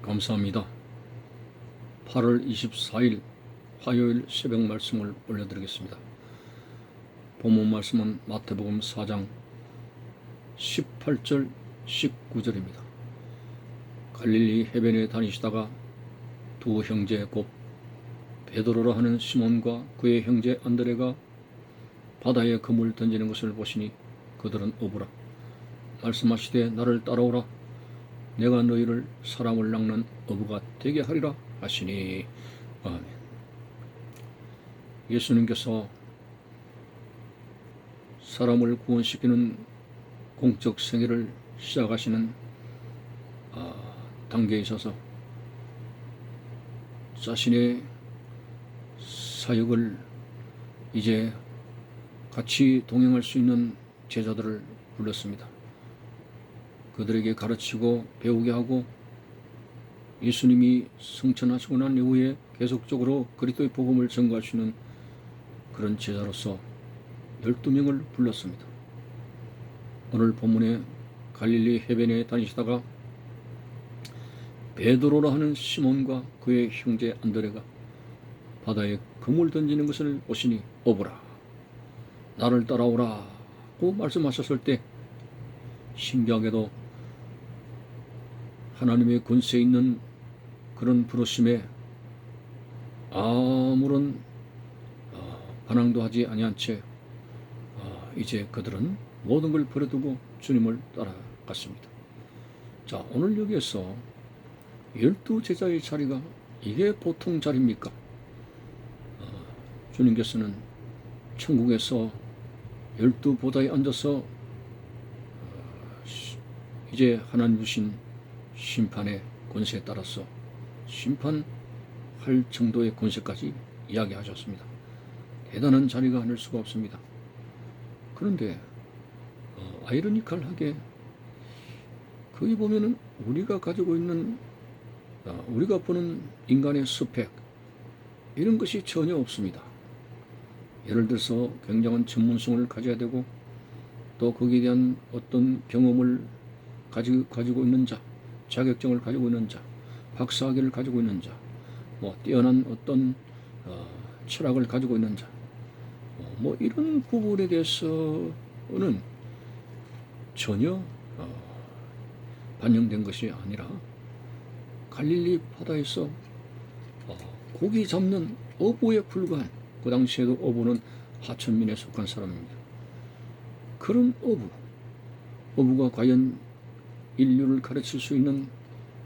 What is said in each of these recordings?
감사합니다. 8월 24일 화요일 새벽 말씀을 올려드리겠습니다. 본문 말씀은 마태복음 4장 18절 19절입니다. 갈릴리 해변에 다니시다가 두 형제 곧 베드로라 하는 시몬과 그의 형제 안드레가 바다에 그물 던지는 것을 보시니 그들은 어부라. 말씀하시되 나를 따라오라. 내가 너희를 사람을 낚는 어부가 되게 하리라 하시니. 아멘. 예수님께서 사람을 구원시키는 공적 생애를 시작하시는 단계에 있어서 자신의 사역을 이제 같이 동행할 수 있는 제자들을 불렀습니다. 그들에게 가르치고 배우게 하고 예수님이 승천하시고 난 이후에 계속적으로 그리스도의 복음을 전가할 수 있는 그런 제자로서 12명을 불렀습니다. 오늘 본문에 갈릴리 해변에 다니시다가 베드로라 하는 시몬과 그의 형제 안드레가 바다에 그물 던지는 것을 보시니 어부라. 나를 따라오라고 말씀하셨을 때 신기하게도 하나님의 권세 있는 그런 부르심에 아무런 반항도 하지 아니한 채 이제 그들은 모든 걸 버려두고 주님을 따라갔습니다. 자, 오늘 여기에서 12제자의 자리가 이게 보통 자리입니까? 주님께서는 천국에서 12보다에 앉아서 이제 하나님 주신 심판의 권세에 따라서 심판할 정도의 권세까지 이야기하셨습니다. 대단한 자리가 아닐 수가 없습니다. 그런데 아이러니컬하게 거기 보면은 우리가 가지고 있는 우리가 보는 인간의 스펙 이런 것이 전혀 없습니다. 예를 들어서 굉장한 전문성을 가져야 되고 또 거기에 대한 어떤 경험을 가지고 있는 자, 자격증을 가지고 있는 자, 박사학위를 가지고 있는 자, 뛰어난 어떤 철학을 가지고 있는 자, 이런 부분에 대해서는 전혀 반영된 것이 아니라 갈릴리 바다에서 고기 잡는 어부에 불과한, 그 당시에도 어부는 하천민에 속한 사람입니다. 그런 어부가 과연 인류를 가르칠 수 있는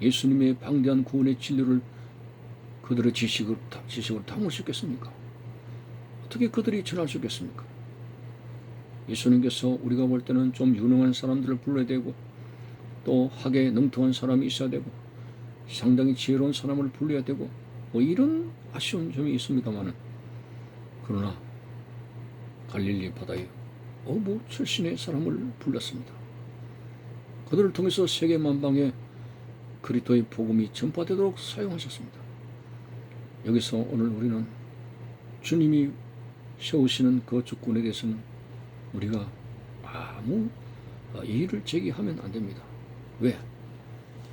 예수님의 방대한 구원의 진리를 그들의 지식으로 담을 수 있겠습니까? 어떻게 그들이 전할 수 있겠습니까? 예수님께서 우리가 볼 때는 좀 유능한 사람들을 불러야 되고 또 학에 능통한 사람이 있어야 되고 상당히 지혜로운 사람을 불러야 되고 이런 아쉬운 점이 있습니다만은, 그러나 갈릴리 바다에 어부 출신의 사람을 불렀습니다. 그들을 통해서 세계 만방에 그리스도의 복음이 전파되도록 사용하셨습니다. 여기서 오늘 우리는 주님이 세우시는 그 주권에 대해서는 우리가 아무 이의를 제기하면 안 됩니다. 왜?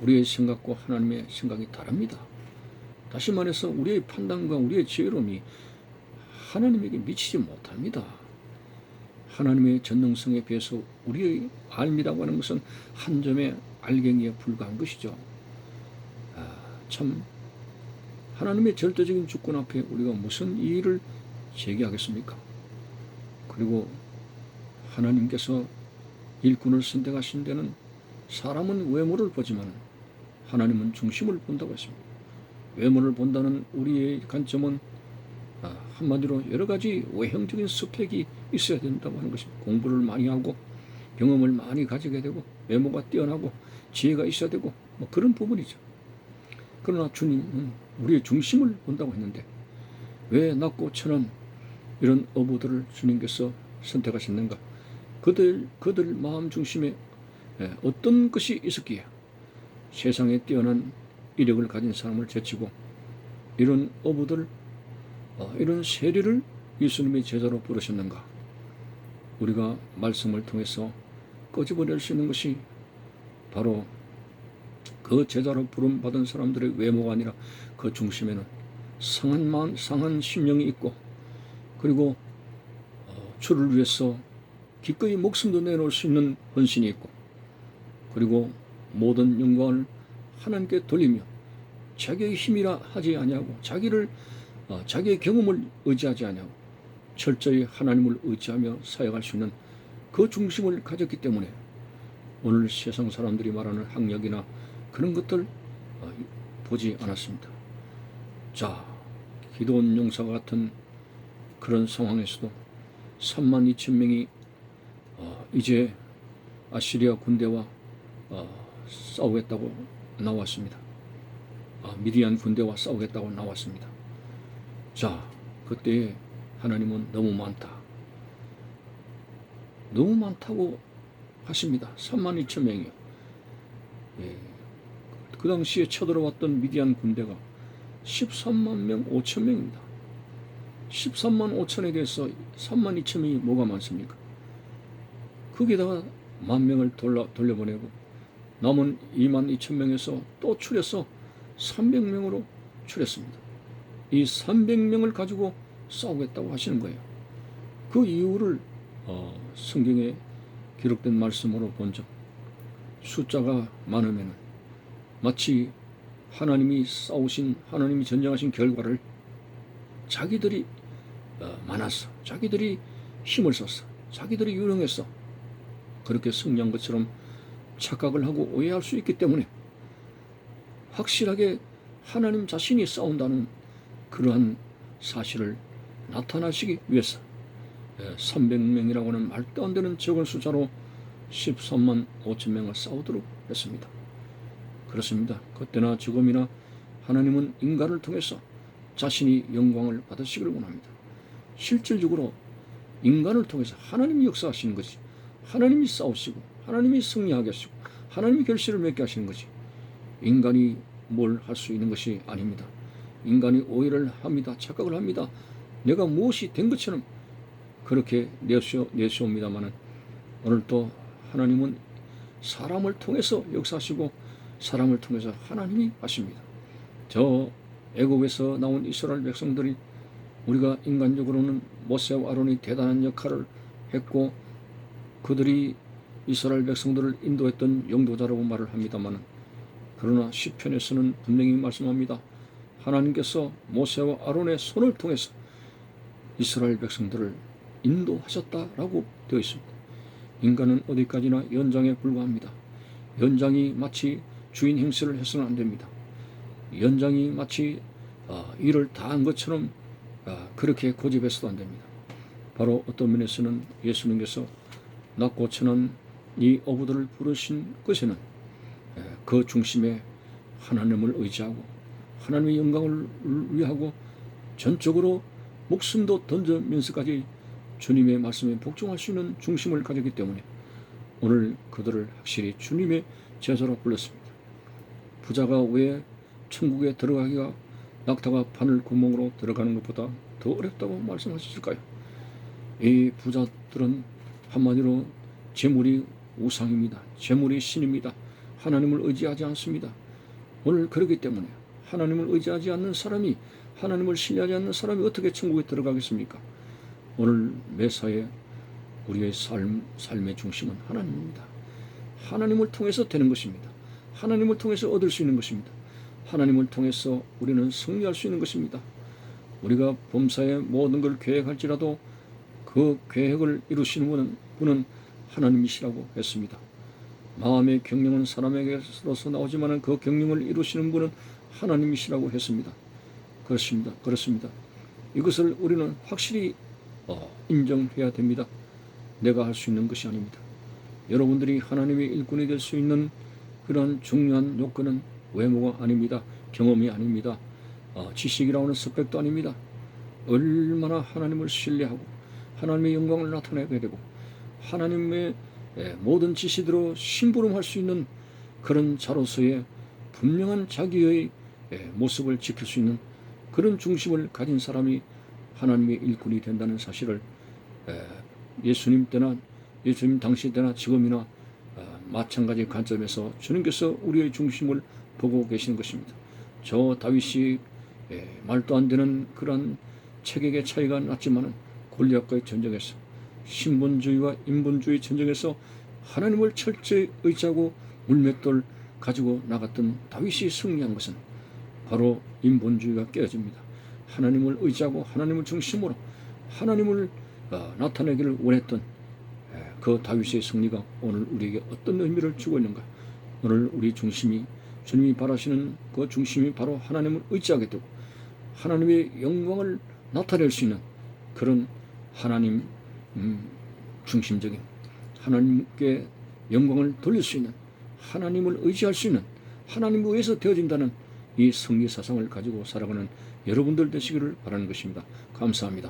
우리의 생각과 하나님의 생각이 다릅니다. 다시 말해서 우리의 판단과 우리의 지혜로움이 하나님에게 미치지 못합니다. 하나님의 전능성에 비해서 우리의 알미라고 하는 것은 한 점의 알갱이에 불과한 것이죠. 참 하나님의 절대적인 주권 앞에 우리가 무슨 이의를 제기하겠습니까? 그리고 하나님께서 일꾼을 선택하신 데는 사람은 외모를 보지만 하나님은 중심을 본다고 했습니다. 외모를 본다는 우리의 관점은 한마디로 여러 가지 외형적인 스펙이 있어야 된다고 하는 것입니다. 공부를 많이 하고 경험을 많이 가지게 되고 외모가 뛰어나고 지혜가 있어야 되고 그런 부분이죠. 그러나 주님은 우리의 중심을 본다고 했는데 왜 낮고 천한 이런 어부들을 주님께서 선택하셨는가? 그들 마음 중심에 어떤 것이 있었기에 세상에 뛰어난 이력을 가진 사람을 제치고 이런 어부들, 이런 세리를 예수님의 제자로 부르셨는가? 우리가 말씀을 통해서 끄집어낼 수 있는 것이 바로 그 제자로 부름받은 사람들의 외모가 아니라 그 중심에는 상한 마음, 상한 심령이 있고, 그리고 주를 위해서 기꺼이 목숨도 내놓을 수 있는 헌신이 있고, 그리고 모든 영광을 하나님께 돌리며 자기의 힘이라 하지 아니하고 자기의 경험을 의지하지 아니하고 철저히 하나님을 의지하며 사역할 수 있는 그 중심을 가졌기 때문에 오늘 세상 사람들이 말하는 학력이나 그런 것들 보지 않았습니다. 자, 기드온 용사와 같은 그런 상황에서도 32,000명이 이제 아시리아 군대와 싸우겠다고 나왔습니다. 미디안 군대와 싸우겠다고 나왔습니다. 자, 그때 하나님은 너무 많다고 하십니다. 32,000명이요. 예. 그 당시에 쳐들어왔던 미디안 군대가 13만 명 5천 명입니다. 13만 5천에 대해서 32,000명이 뭐가 많습니까? 거기다가 10,000명을 돌려보내고 남은 22,000명에서 또 추려서 300명으로 추렸습니다. 이 300명을 가지고 싸우겠다고 하시는 거예요. 그 이유를 성경에 기록된 말씀으로 본 점, 숫자가 많으면 마치 하나님이 전쟁하신 결과를 자기들이 많았어, 자기들이 힘을 썼어, 자기들이 유능했어, 그렇게 승리한 것처럼 착각을 하고 오해할 수 있기 때문에 확실하게 하나님 자신이 싸운다는 그러한 사실을 나타나시기 위해서 300명이라고 하는 말도 안 되는 적은 숫자로 13만 5천 명을 싸우도록 했습니다. 그렇습니다. 그때나 지금이나 하나님은 인간을 통해서 자신이 영광을 받으시기를 원합니다. 실질적으로 인간을 통해서 하나님이 역사하시는 거지, 하나님이 싸우시고 하나님이 승리하게 하시고 하나님이 결실을 맺게 하시는 거지, 인간이 뭘 할 수 있는 것이 아닙니다. 인간이 오해를 합니다. 착각을 합니다. 내가 무엇이 된 것처럼 그렇게 내세웁니다마는 오늘 또 하나님은 사람을 통해서 역사하시고 사람을 통해서 하나님이 하십니다. 저 애굽에서 나온 이스라엘 백성들이, 우리가 인간적으로는 모세와 아론이 대단한 역할을 했고 그들이 이스라엘 백성들을 인도했던 영도자라고 말을 합니다만, 그러나 시편에서는 분명히 말씀합니다. 하나님께서 모세와 아론의 손을 통해서 이스라엘 백성들을 인도하셨다라고 되어 있습니다. 인간은 어디까지나 연장에 불과합니다. 연장이 마치 주인 행세를 해서는 안 됩니다. 연장이 마치 일을 다 한 것처럼 그렇게 고집해서도 안 됩니다. 바로 어떤 면에서는 예수님께서 낮고 천한 이 어부들을 부르신 것에는 그 중심에 하나님을 의지하고 하나님의 영광을 위하고 전적으로 목숨도 던져면서까지 주님의 말씀에 복종할 수 있는 중심을 가졌기 때문에 오늘 그들을 확실히 주님의 제자로 불렀습니다. 부자가 왜 천국에 들어가기가 낙타가 바늘 구멍으로 들어가는 것보다 더 어렵다고 말씀하셨을까요? 이 부자들은 한마디로 재물이 우상입니다. 재물이 신입니다. 하나님을 의지하지 않습니다. 오늘 그렇기 때문에 하나님을 의지하지 않는 사람이, 하나님을 신뢰하지 않는 사람이 어떻게 천국에 들어가겠습니까? 오늘 매사에 우리의 삶의 중심은 하나님입니다. 하나님을 통해서 되는 것입니다. 하나님을 통해서 얻을 수 있는 것입니다. 하나님을 통해서 우리는 승리할 수 있는 것입니다. 우리가 범사에 모든 걸 계획할지라도 그 계획을 이루시는 분은 하나님이시라고 했습니다. 마음의 경영은 사람에게로서 나오지만 그 경영을 이루시는 분은 하나님이시라고 했습니다. 그렇습니다. 이것을 우리는 확실히 인정해야 됩니다. 내가 할 수 있는 것이 아닙니다. 여러분들이 하나님의 일꾼이 될 수 있는 그런 중요한 요건은 외모가 아닙니다. 경험이 아닙니다. 지식이라고 하는 스펙도 아닙니다. 얼마나 하나님을 신뢰하고 하나님의 영광을 나타내게 되고 하나님의 모든 지시대로 심부름할 수 있는 그런 자로서의 분명한 자기의 모습을 지킬 수 있는 그런 중심을 가진 사람이 하나님의 일꾼이 된다는 사실을 예수님 때나 예수님 당시 때나 지금이나 마찬가지 관점에서 주님께서 우리의 중심을 보고 계시는 것입니다. 저 다윗이 말도 안 되는 그러한 체격의 차이가 났지만은 골리앗과의 전쟁에서 신분주의와 인본주의 전쟁에서 하나님을 철저히 의지하고 물맷돌 가지고 나갔던 다윗이 승리한 것은 바로 인본주의가 깨어집니다. 하나님을 의지하고 하나님을 중심으로 하나님을 나타내기를 원했던 그 다윗의 승리가 오늘 우리에게 어떤 의미를 주고 있는가. 오늘 우리 중심이 주님이 바라시는 그 중심이 바로 하나님을 의지하게 되고 하나님의 영광을 나타낼 수 있는 그런 하나님 중심적인 하나님께 영광을 돌릴 수 있는 하나님을 의지할 수 있는 하나님을 위해서 되어진다는 이 승리 사상을 가지고 살아가는 여러분들 되시기를 바라는 것입니다. 감사합니다.